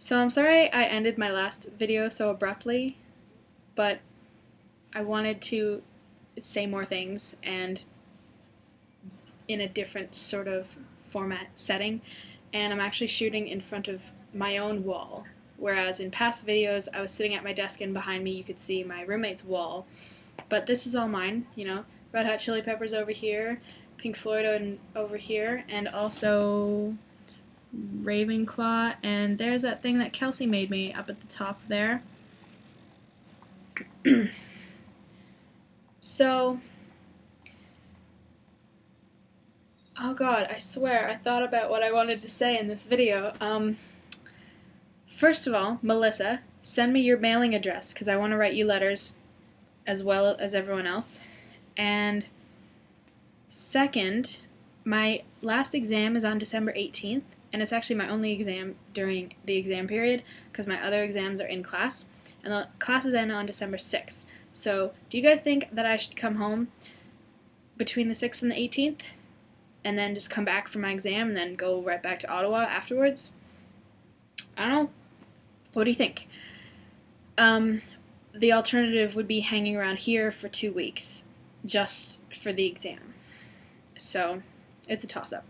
So I'm sorry I ended my last video so abruptly, but I wanted to say more things and in a different sort of format setting, and I'm actually shooting in front of my own wall, whereas in past videos I was sitting at my desk and behind me you could see my roommate's wall, but this is all mine, you know. Red Hot Chili Peppers over here, Pink Floyd over here, and also Ravenclaw, and there's that thing that Kelsey made me up at the top there. So, oh god, I swear I thought about what I wanted to say in this video. First of all, Melissa, send me your mailing address because I want to write you letters as well as everyone else. And second, my last exam is on December 18th, and it's actually my only exam during the exam period because my other exams are in class, and the classes end on December 6th. So, do you guys think that I should come home between the 6th and the 18th, and then just come back for my exam, and then go right back to Ottawa afterwards? I don't know. What do you think? The alternative would be hanging around here for 2 weeks, just for the exam. So, it's a toss-up.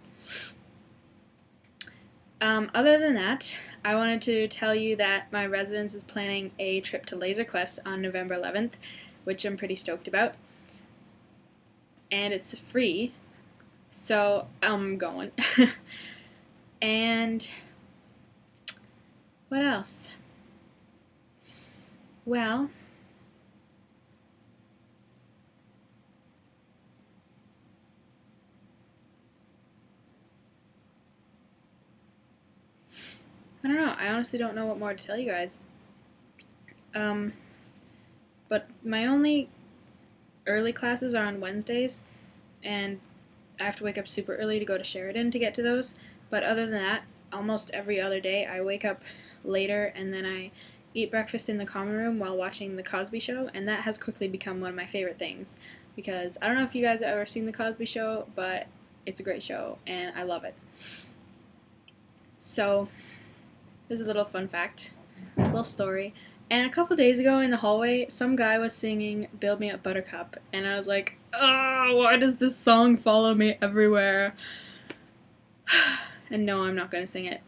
Other than that, I wanted to tell you that my residence is planning a trip to Laser Quest on November 11th, which I'm pretty stoked about. And it's free, so I'm going. And what else? Well, I don't know. I honestly don't know what more to tell you guys. But my only early classes are on Wednesdays, and I have to wake up super early to go to Sheridan to get to those. But other than that, almost every other day I wake up later and then I eat breakfast in the common room while watching The Cosby Show, and that has quickly become one of my favorite things because I don't know if you guys have ever seen The Cosby Show, but it's a great show and I love it. So, there's a little fun fact, a little story. And a couple days ago in the hallway, some guy was singing Build Me Up Buttercup, and I was like, oh, why does this song follow me everywhere? And no, I'm not going to sing it.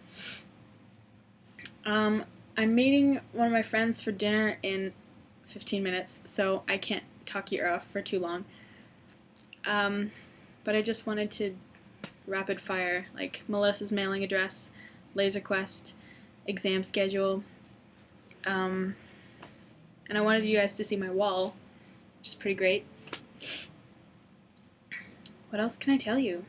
I'm meeting one of my friends for dinner in 15 minutes, so I can't talk your ear off for too long. But I just wanted to rapid fire, like Melissa's mailing address, Laser Quest, exam schedule, and I wanted you guys to see my wall, which is pretty great. What else can I tell you?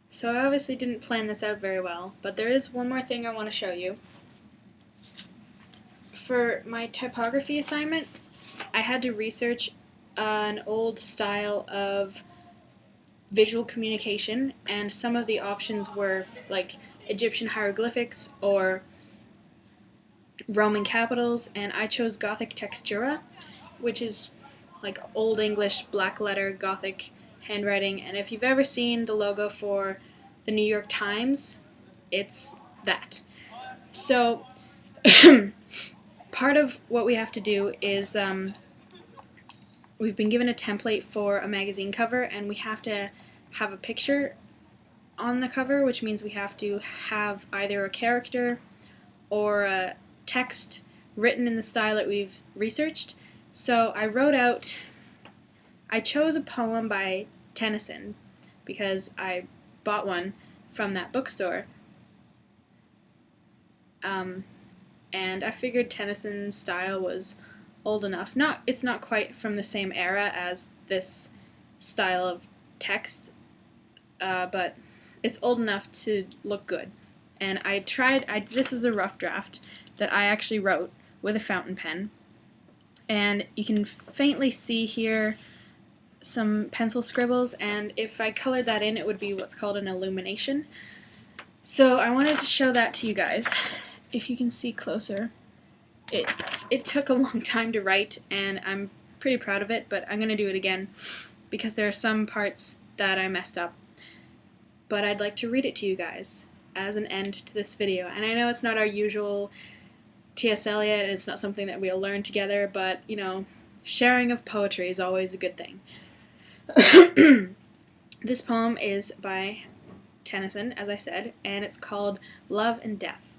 So I obviously didn't plan this out very well, but there is one more thing I want to show you. For my typography assignment, I had to research an old style of visual communication, and some of the options were like Egyptian hieroglyphics or Roman capitals, and I chose Gothic textura, which is like Old English black letter Gothic handwriting, and if you've ever seen the logo for the New York Times, it's that. So part of what we have to do is we've been given a template for a magazine cover, and we have to have a picture on the cover, which means we have to have either a character or a text written in the style that we've researched. So I chose a poem by Tennyson because I bought one from that bookstore. And I figured Tennyson's style was old enough. It's not quite from the same era as this style of text, but it's old enough to look good. And this is a rough draft that I actually wrote with a fountain pen. And you can faintly see here some pencil scribbles, and if I colored that in, it would be what's called an illumination. So I wanted to show that to you guys. If you can see closer, it took a long time to write, and I'm pretty proud of it, but I'm going to do it again because there are some parts that I messed up. But I'd like to read it to you guys as an end to this video. And I know it's not our usual TSL yet, and it's not something that we'll learn together, but, you know, sharing of poetry is always a good thing. This poem is by Tennyson, as I said, and it's called Love and Death.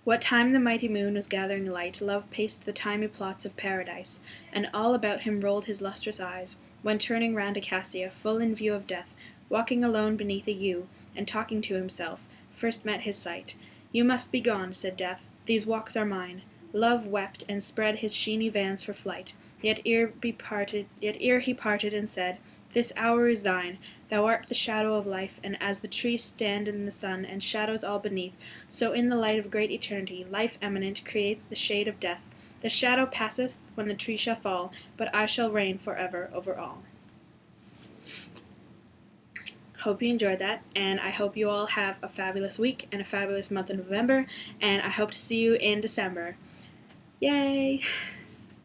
What time the mighty moon was gathering light, Love paced the thymy plots of paradise, and all about him rolled his lustrous eyes, when turning round Acacia, full in view of death, walking alone beneath a yew, and talking to himself, first met his sight. You must be gone, said Death, these walks are mine. Love wept, and spread his sheeny vans for flight, yet ere he parted and said, This hour is thine, thou art the shadow of life, and as the trees stand in the sun, and shadows all beneath, so in the light of great eternity, life eminent creates the shade of death. The shadow passeth when the tree shall fall, but I shall reign forever over all. Hope you enjoyed that, and I hope you all have a fabulous week and a fabulous month of November, and I hope to see you in December. Yay!